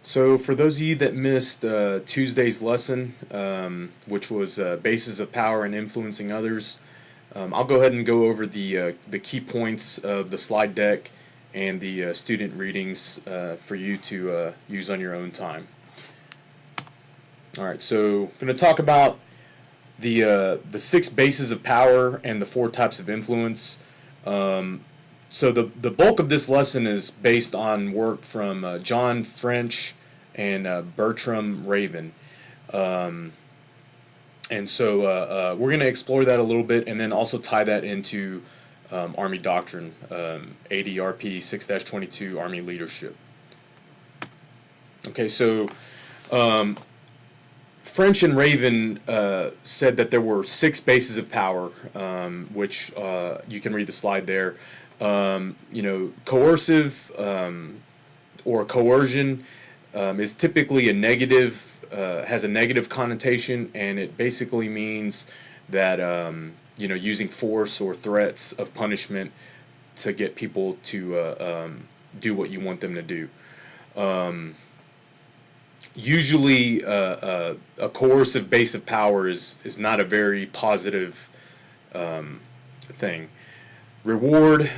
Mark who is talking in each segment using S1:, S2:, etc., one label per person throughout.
S1: So for those of you that missed Tuesday's lesson, which was bases of power and influencing others, I'll go ahead and go over the key points of the slide deck and the student readings for you to use on your own time. All right, so I'm going to talk about the six bases of power and the four types of influence. So the bulk of this lesson is based on work from John French and Bertram Raven. Um, and so we're going to explore that a little bit and then also tie that into Army doctrine, ADRP 6-22 Army leadership. Okay, so French and Raven said that there were six bases of power, which you can read the slide there. Coercive or coercion is typically a negative, has a negative connotation, and it basically means that using force or threats of punishment to get people to do what you want them to do. Usually, a coercive base of power is not a very positive thing. Reward,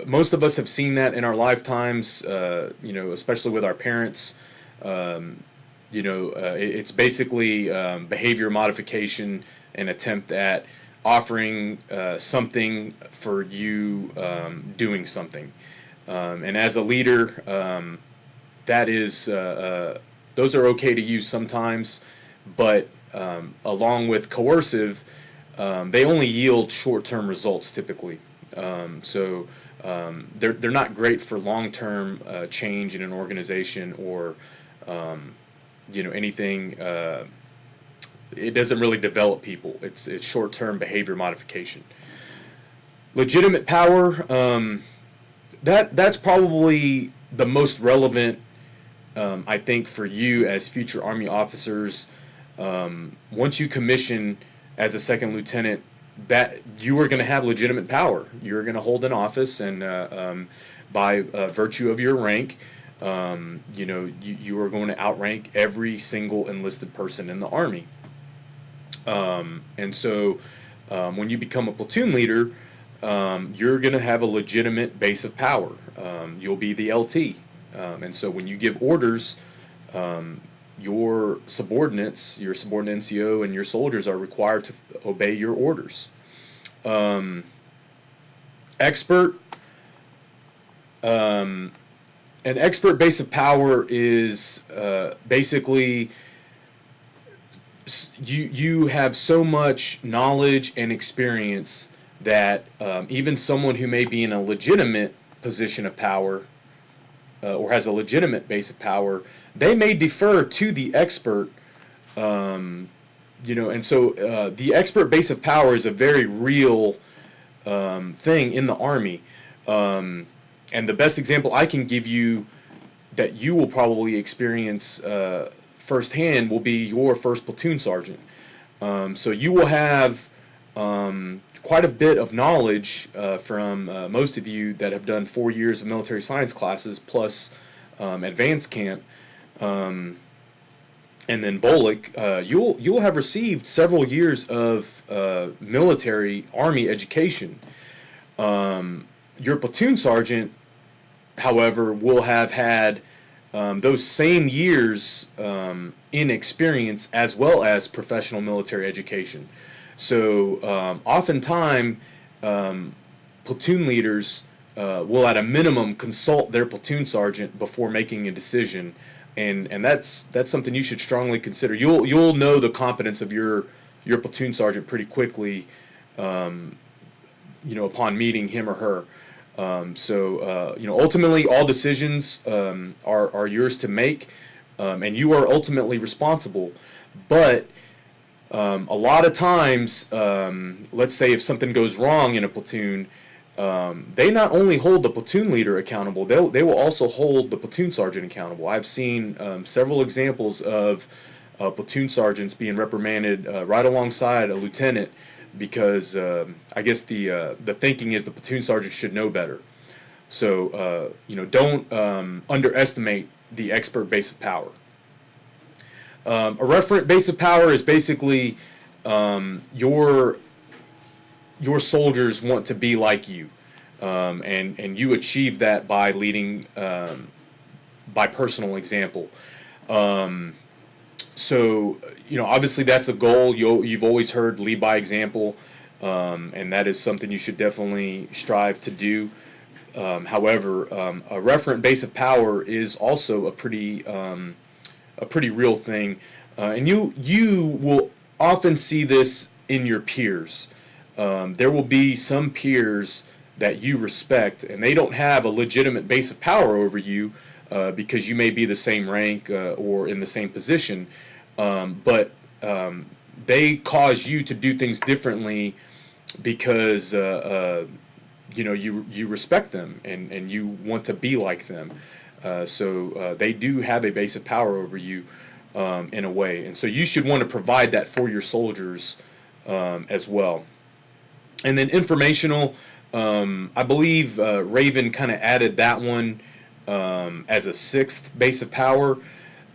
S1: most of us have seen that in our lifetimes, especially with our parents. It's basically behavior modification, an attempt at offering something for you doing something. And as a leader, that is, those are okay to use sometimes, but along with coercive, they only yield short-term results typically. They're not great for long-term change in an organization or anything. It doesn't really develop people. It's short-term behavior modification. Legitimate power. That's probably the most relevant. I think for you as future Army officers, once you commission as a second lieutenant, that you are going to have legitimate power. You're going to hold an office, and by virtue of your rank, you are going to outrank every single enlisted person in the Army. And so when you become a platoon leader, you're going to have a legitimate base of power. You'll be the LT. And so when you give orders, your subordinates, your subordinate NCO, and your soldiers are required to obey your orders. Expert. An expert base of power is basically you have so much knowledge and experience that even someone who may be in a legitimate position of power or has a legitimate base of power, they may defer to the expert, and so the expert base of power is a very real thing in the Army. And the best example I can give you that you will probably experience firsthand will be your first platoon sergeant. So you will have quite a bit of knowledge from most of you that have done 4 years of military science classes plus advanced camp, and then BOLIC. You'll have received several years of military Army education. Your platoon sergeant, however, will have had those same years in experience as well as professional military education. So oftentimes, platoon leaders will at a minimum consult their platoon sergeant before making a decision, and that's something you should strongly consider. You'll know the competence of your platoon sergeant pretty quickly, upon meeting him or her. Ultimately, all decisions are yours to make, and you are ultimately responsible. But a lot of times, let's say if something goes wrong in a platoon, they not only hold the platoon leader accountable, they will also hold the platoon sergeant accountable. I've seen several examples of platoon sergeants being reprimanded right alongside a lieutenant because I guess the thinking is the platoon sergeant should know better. So don't underestimate the expert base of power. A referent base of power is basically your soldiers want to be like you, and you achieve that by leading by personal example. Um, so obviously that's a goal. You've always heard lead by example, and that is something you should definitely strive to do. However, a referent base of power is also a pretty real thing, and you will often see this in your peers. There will be some peers that you respect, and they don't have a legitimate base of power over you because you may be the same rank or in the same position, but they cause you to do things differently because you respect them and you want to be like them. So they do have a base of power over you in a way, and so you should want to provide that for your soldiers as well. And then informational, I believe Raven kind of added that one as a sixth base of power.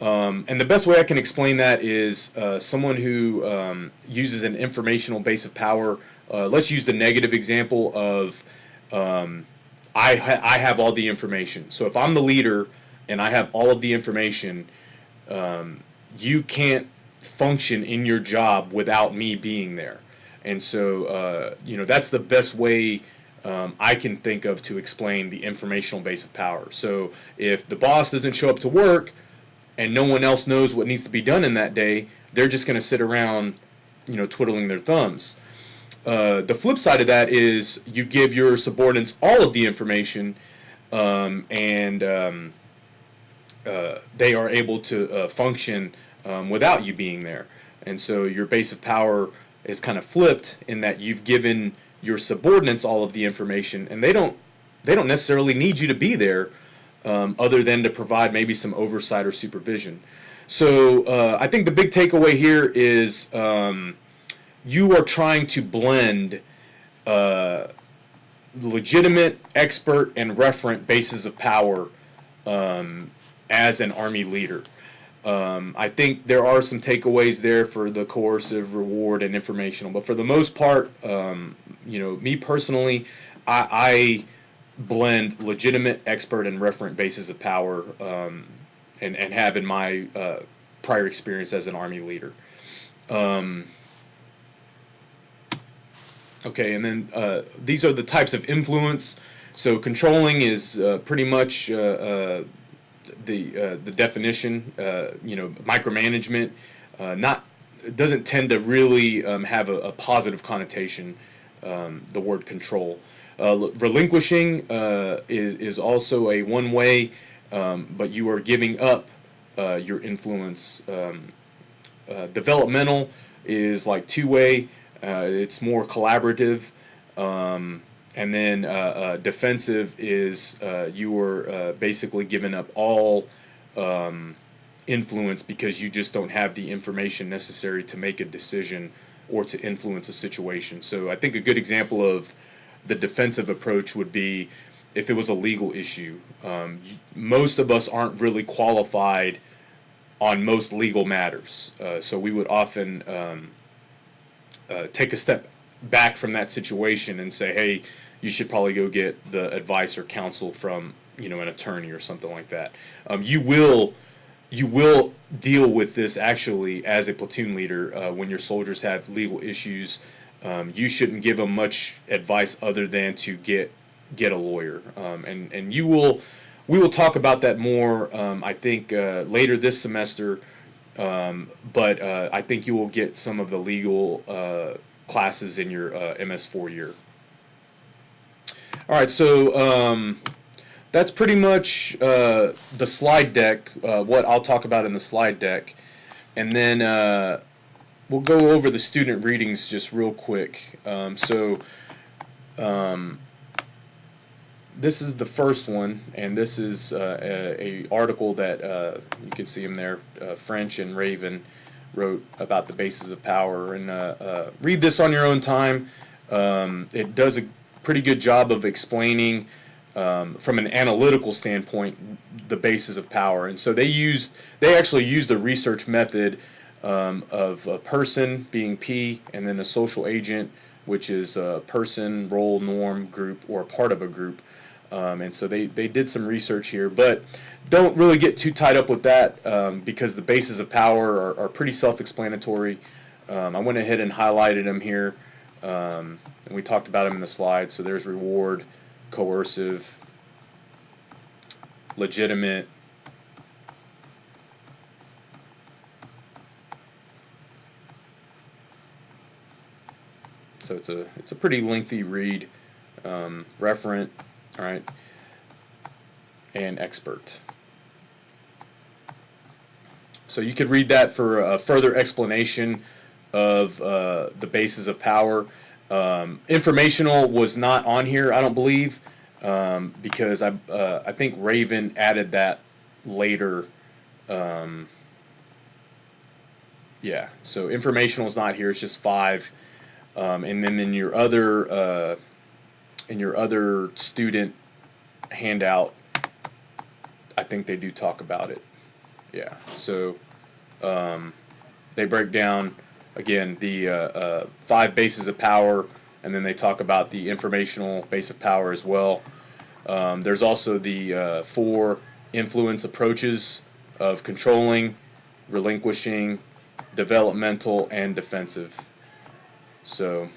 S1: And the best way I can explain that is someone who uses an informational base of power. Let's use the negative example of um, I have all the information. So if I'm the leader and I have all of the information, um, you can't function in your job without me being there. And so, that's the best way I can think of to explain the informational base of power. So if the boss doesn't show up to work and no one else knows what needs to be done in that day, they're just going to sit around, twiddling their thumbs. The flip side of that is you give your subordinates all of the information, and they are able to function without you being there. And so your base of power is kind of flipped in that you've given your subordinates all of the information, and they don't necessarily need you to be there, other than to provide maybe some oversight or supervision. So I think the big takeaway here is you are trying to blend uh, legitimate, expert, and referent bases of power as an Army leader. I think there are some takeaways there for the coercive, reward, and informational, but for the most part, me personally, I blend legitimate, expert, and referent bases of power, and have in my prior experience as an Army leader. Um, okay, and then these are the types of influence. So controlling is pretty much the definition. Micromanagement. Not It doesn't tend to really have a positive connotation. The word control. Relinquishing is also a one way, but you are giving up your influence. Developmental is like two-way. It's more collaborative. And then defensive is you are basically giving up all influence because you just don't have the information necessary to make a decision or to influence a situation. So I think a good example of the defensive approach would be if it was a legal issue. Most of us aren't really qualified on most legal matters. So we would often take a step back from that situation and say, hey, you should probably go get the advice or counsel from an attorney or something like that. You will deal with this actually as a platoon leader when your soldiers have legal issues. You shouldn't give them much advice other than to get a lawyer, and we will talk about that more. I think later this semester, but I think you will get some of the legal classes in your MS4 year. All right, so that's pretty much the slide deck, what I'll talk about in the slide deck. And then we'll go over the student readings just real quick. This is the first one, and this is a article that you can see him there, French and Raven wrote about the bases of power. And read this on your own time. It does a pretty good job of explaining from an analytical standpoint, the bases of power. And so they actually used the research method of a person being P, and then the social agent, which is a person, role, norm, group, or a part of a group. And so they did some research here, but don't really get too tied up with that because the bases of power are pretty self-explanatory. I went ahead and highlighted them here, and we talked about them in the slide. So there's reward, coercive, legitimate, so it's a pretty lengthy read. Referent, all right, and expert. So you could read that for a further explanation of the bases of power. Informational was not on here, I don't believe, because I think Raven added that later. Yeah, so informational is not here. It's just 5, and then in your other student handout, I think they do talk about it. Yeah, so they break down again the 5 bases of power, and then they talk about the informational base of power as well. There's also the 4 influence approaches of controlling, relinquishing, developmental, and defensive. So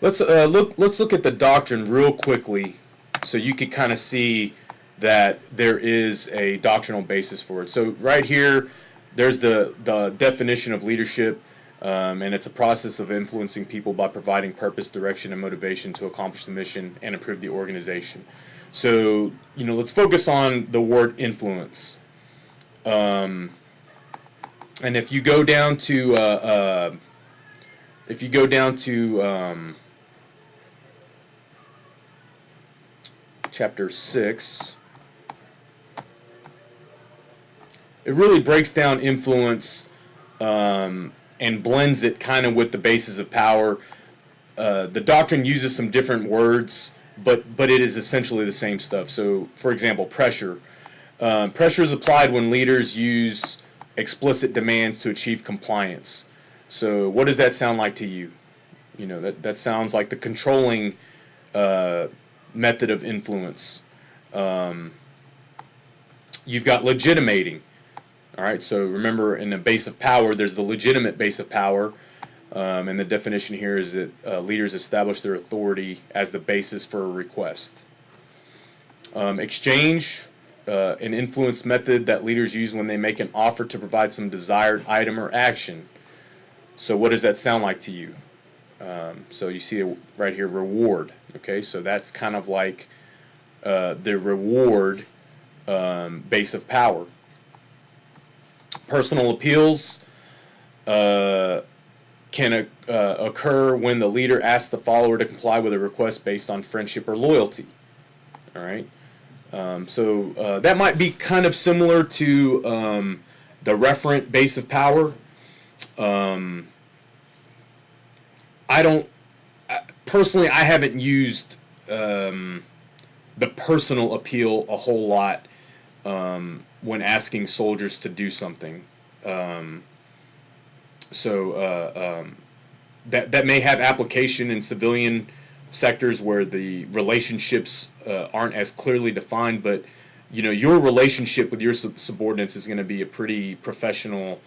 S1: let's look at the doctrine real quickly, so you can kind of see that there is a doctrinal basis for it. So right here, there's the definition of leadership, and it's a process of influencing people by providing purpose, direction, and motivation to accomplish the mission and improve the organization. So let's focus on the word influence. And if you go down to chapter 6, it really breaks down influence and blends it kind of with the bases of power. The doctrine uses some different words, but it is essentially the same stuff. So, for example, pressure. Pressure is applied when leaders use explicit demands to achieve compliance. So, what does that sound like to you? That sounds like the controlling method of influence. You've got legitimating. All right, so remember, in the base of power, there's the legitimate base of power, and the definition here is that leaders establish their authority as the basis for a request. Exchange, an influence method that leaders use when they make an offer to provide some desired item or action. So what does that sound like to you? So you see it right here, reward. Okay, so that's kind of like the reward base of power. Personal appeals can occur when the leader asks the follower to comply with a request based on friendship or loyalty. All right, so that might be kind of similar to the referent base of power. Personally, I haven't used the personal appeal a whole lot when asking soldiers to do something. That may have application in civilian sectors where the relationships aren't as clearly defined, but your relationship with your subordinates is going to be a pretty professional,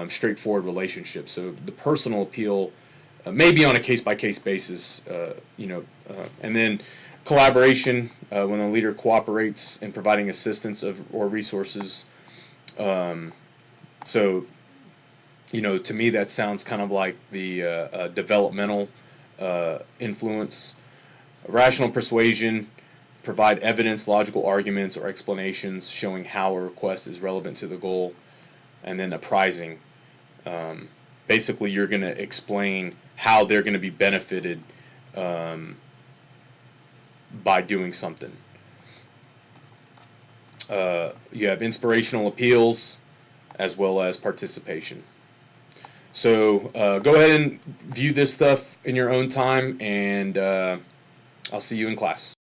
S1: straightforward relationship. So the personal appeal may be on a case-by-case basis, and then collaboration, when the leader cooperates in providing assistance or resources. So, to me that sounds kind of like the developmental influence. Rational persuasion, provide evidence, logical arguments, or explanations showing how a request is relevant to the goal. And then apprising. Basically, you're going to explain how they're going to be benefited by doing something. You have inspirational appeals as well as participation. So go ahead and view this stuff in your own time, and I'll see you in class.